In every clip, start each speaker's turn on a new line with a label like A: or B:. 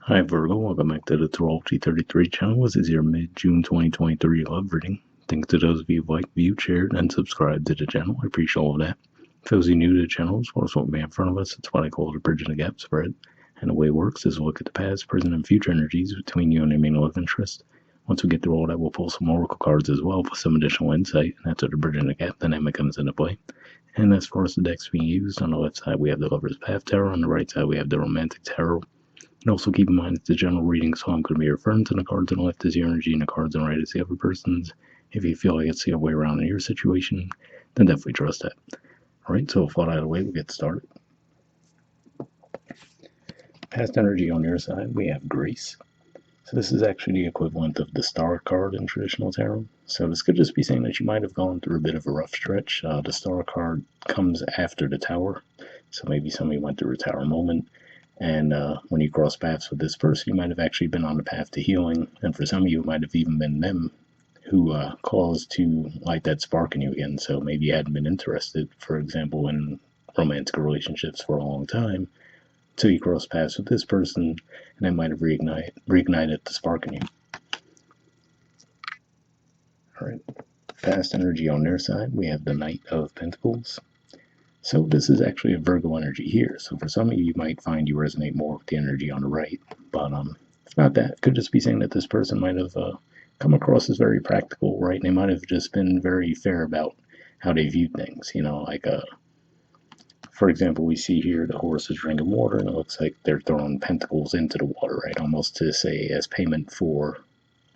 A: Hi Virgo, welcome back to the Astrology 33 channel. This is your mid-June 2023 love reading. Thanks to those of you who liked, viewed, shared, and subscribed to the channel. I appreciate all of that. For those of you new to the channel, as far as what we have in front of us, it's what I call the bridging the gap spread. And the way it works is we'll look at the past, present, and future energies between you and your main love interest. Once we get through all that, we'll pull some oracle cards as well for some additional insight, and that's where the bridging the gap dynamic comes into play. And as far as the decks being used, on the left side we have the Lover's Path Tarot, on the right side we have the Romantic Tarot. And also keep in mind it's a general reading, so I'm going to be referring to the cards on the left as your energy and the cards on the right as the other person's. If you feel like it's the other way around in your situation, then definitely trust that. Alright, so with all out of the way, we'll get started. Past energy on your side, we have Grace. So this is actually the equivalent of the Star card in traditional tarot. So this could just be saying that you might have gone through a bit of a rough stretch. The Star card comes after the Tower. So maybe somebody went through a Tower moment. And when you cross paths with this person, you might have actually been on the path to healing. And for some of you, it might have even been them who caused to light that spark in you again. So maybe you hadn't been interested, for example, in romantic relationships for a long time, until you cross paths with this person, and that might have reignited the spark in you. All right. Past energy on their side, we have the Knight of Pentacles. So this is actually a Virgo energy here. So for some of you, you might find you resonate more with the energy on the right. But if not that, it could just be saying that this person might have come across as very practical, right? And they might have just been very fair about how they viewed things. You know, like for example, we see here the horse is drinking water, and it looks like they're throwing pentacles into the water, right? Almost to say as payment for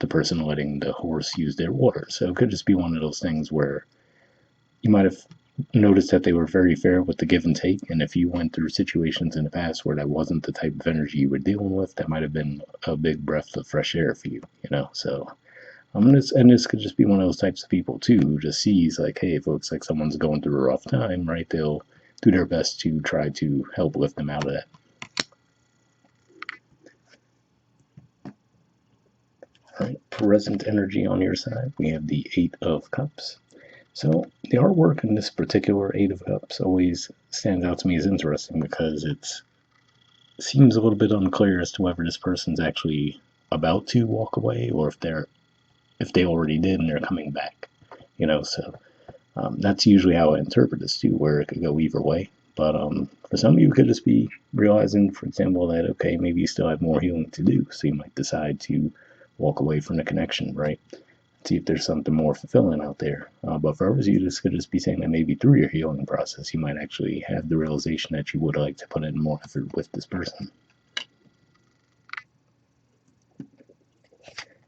A: the person letting the horse use their water. So it could just be one of those things where you might have noticed that they were very fair with the give and take, and if you went through situations in the past where that wasn't the type of energy you were dealing with, that might have been a big breath of fresh air for you, you know. So this could just be one of those types of people too, who just sees like, hey, if it looks like someone's going through a rough time, right, they'll do their best to try to help lift them out of that. All right, present energy on your side, we have the Eight of Cups. So the artwork in this particular Eight of Cups always stands out to me as interesting because it seems a little bit unclear as to whether this person's actually about to walk away or if they already did and they're coming back. You know, so that's usually how I interpret this too, where it could go either way. But for some of you, it could just be realizing, for example, that okay, maybe you still have more healing to do, so you might decide to walk away from the connection, right? See if there's something more fulfilling out there. But for others, you just could just be saying that maybe through your healing process, you might actually have the realization that you would like to put in more effort with this person.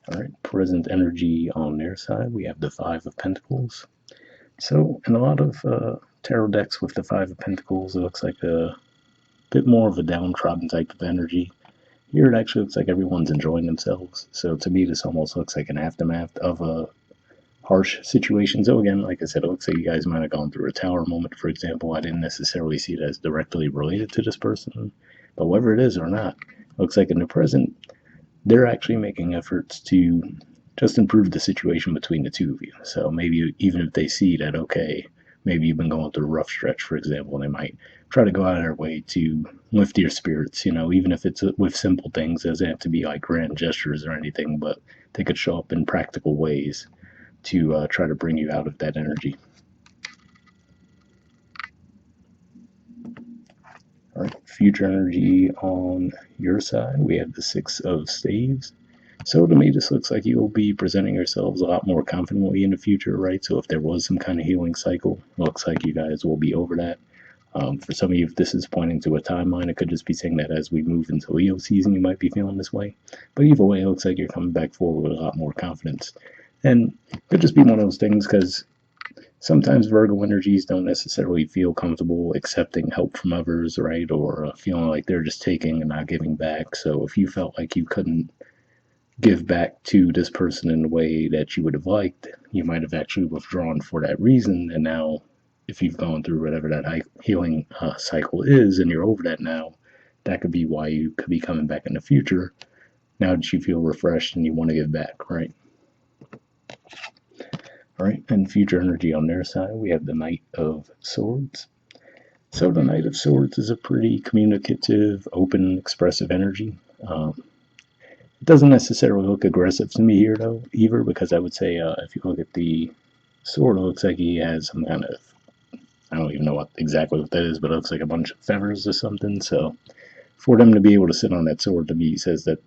A: All right, present energy on their side, we have the Five of Pentacles. So in a lot of tarot decks with the Five of Pentacles, it looks like a bit more of a downtrodden type of energy. Here it actually looks like everyone's enjoying themselves. So to me, this almost looks like an aftermath of a harsh situation. So again, like I said, it looks like you guys might have gone through a Tower moment, for example. I didn't necessarily see it as directly related to this person, but whether it is or not, it looks like in the present, they're actually making efforts to just improve the situation between the two of you. So maybe even if they see that, okay, maybe you've been going through a rough stretch, for example, they might try to go out of their way to lift your spirits, you know, even if it's with simple things. It doesn't have to be like grand gestures or anything, but they could show up in practical ways to try to bring you out of that energy. All right, future energy on your side, we have the Six of Staves. So to me, this looks like you'll be presenting yourselves a lot more confidently in the future, right? So if there was some kind of healing cycle, it looks like you guys will be over that. For some of you, if this is pointing to a timeline, it could just be saying that as we move into Leo season, you might be feeling this way. But either way, it looks like you're coming back forward with a lot more confidence. And it could just be one of those things because sometimes Virgo energies don't necessarily feel comfortable accepting help from others, right? Or feeling like they're just taking and not giving back. So if you felt like you couldn't give back to this person in the way that you would have liked, you might have actually withdrawn for that reason. And now, if you've gone through whatever that healing cycle is and you're over that now, that could be why you could be coming back in the future now that you feel refreshed and you want to give back, right? All right, and future energy on their side, we have the Knight of Swords. So the Knight of Swords is a pretty communicative, open, expressive energy. It doesn't necessarily look aggressive to me here, though, either, because I would say if you look at the sword, it looks like he has some kind of, I don't even know exactly what that is, but it looks like a bunch of feathers or something. So for them to be able to sit on that sword, to me, says that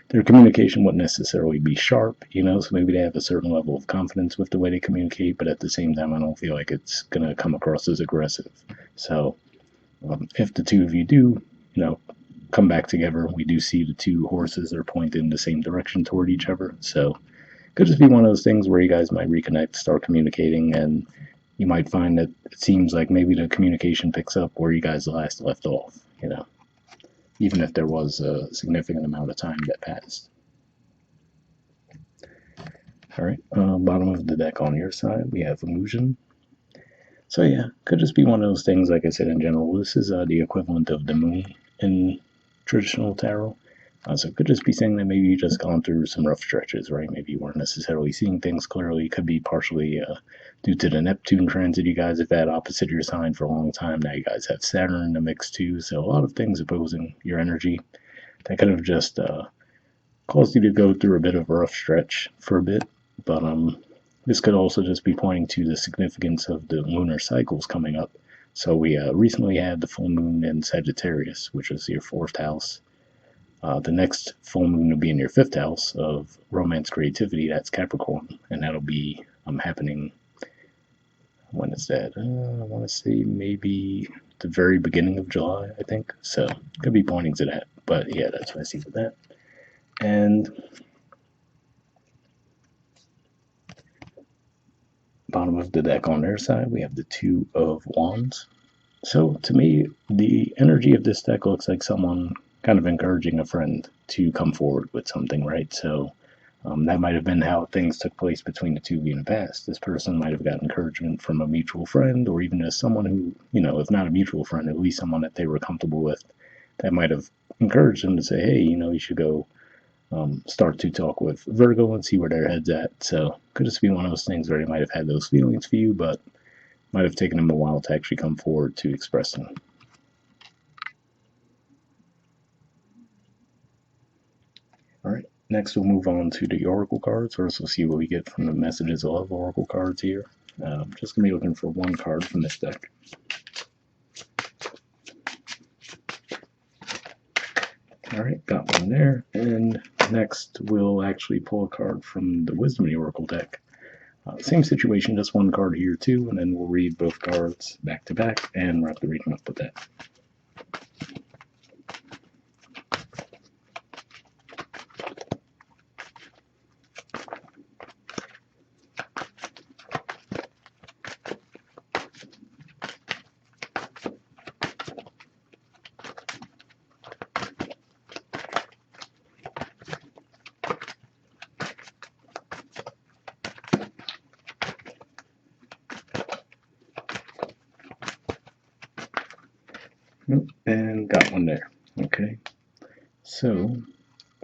A: their communication wouldn't necessarily be sharp, so maybe they have a certain level of confidence with the way they communicate, but at the same time, I don't feel like it's going to come across as aggressive. So if the two of you do, come back together, we do see the two horses are pointing in the same direction toward each other. So it could just be one of those things where you guys might reconnect, start communicating, and you might find that it seems like maybe the communication picks up where you guys last left off, even if there was a significant amount of time that passed. All right, bottom of the deck on your side, we have illusion. So yeah, could just be one of those things, like I said, in general. This is the equivalent of the moon in traditional tarot. So it could just be saying that maybe you just gone through some rough stretches, right? Maybe you weren't necessarily seeing things clearly. It could be partially due to the Neptune transit you guys have had opposite your sign for a long time. Now you guys have Saturn in the mix too. So a lot of things opposing your energy that could have just caused you to go through a bit of a rough stretch for a bit. But this could also just be pointing to the significance of the lunar cycles coming up. So we recently had the full moon in Sagittarius, which was your fourth house. The next full moon will be in your fifth house of romance creativity. That's Capricorn, and that'll be happening. When is that? I want to say maybe the very beginning of July, I think. So could be pointing to that. But yeah, that's what I see with that. And bottom of the deck on their side, we have the Two of Wands. So to me, the energy of this deck looks like someone kind of encouraging a friend to come forward with something, right? So that might have been how things took place between the two of you in the past. This person might have got encouragement from a mutual friend, or even as someone who, if not a mutual friend, at least someone that they were comfortable with, that might have encouraged them to say, hey, you should go start to talk with Virgo and see where their head's at. So could just be one of those things where they might have had those feelings for you, but might have taken them a while to actually come forward to express them. All right, next we'll move on to the Oracle cards. First, we'll see what we get from the Messages of Love Oracle cards here. I'm just going to be looking for one card from this deck. All right, got one there. And next, we'll actually pull a card from the Wisdom of the Oracle deck. Same situation, just one card here too, and then we'll read both cards back to back and wrap the reading up with that. And got one there. Okay, so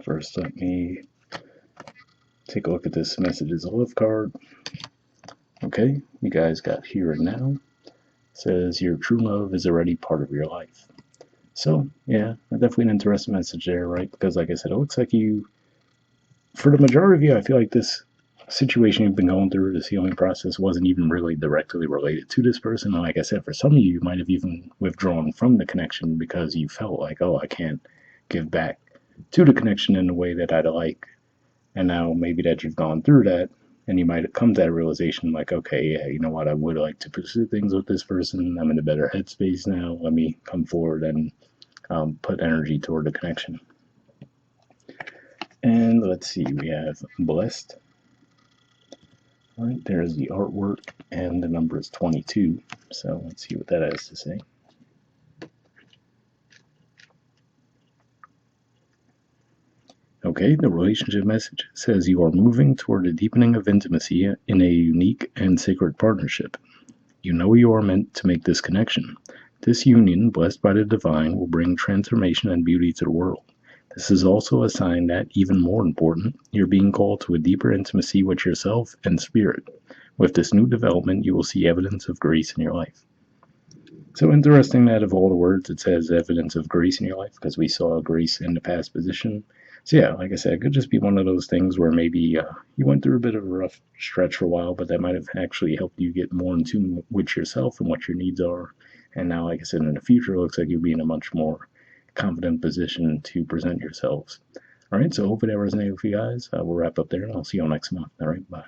A: first let me take a look at this Messages of Love card. Okay, you guys got Here and Now. It says your true love is already part of your life. So yeah, definitely an interesting message there, right? Because like I said, it looks like you, for the majority of you, I feel like this situation you've been going through, this healing process, wasn't even really directly related to this person. And like I said, for some of you, you might have even withdrawn from the connection because you felt like, oh, I can't give back to the connection in the way that I'd like. And now maybe that you've gone through that, and you might come to that realization like, okay, yeah, you know what, I would like to pursue things with this person. I'm in a better headspace now. Let me come forward and put energy toward the connection. And let's see, we have Blessed. All right, there's the artwork, and the number is 22. So let's see what that has to say. Okay, the relationship message says you are moving toward a deepening of intimacy in a unique and sacred partnership. You know you are meant to make this connection. This union, blessed by the divine, will bring transformation and beauty to the world. This is also a sign that, even more important, you're being called to a deeper intimacy with yourself and spirit. With this new development, you will see evidence of grace in your life. So interesting that of all the words, it says evidence of grace in your life, because we saw grace in the past position. So yeah, like I said, it could just be one of those things where maybe you went through a bit of a rough stretch for a while, but that might have actually helped you get more in tune with yourself and what your needs are. And now, like I said, in the future, it looks like you'll be in a much more confident position to present yourselves. All right, so hopefully that resonated with you guys. We'll wrap up there, and I'll see you all next month. All right, bye.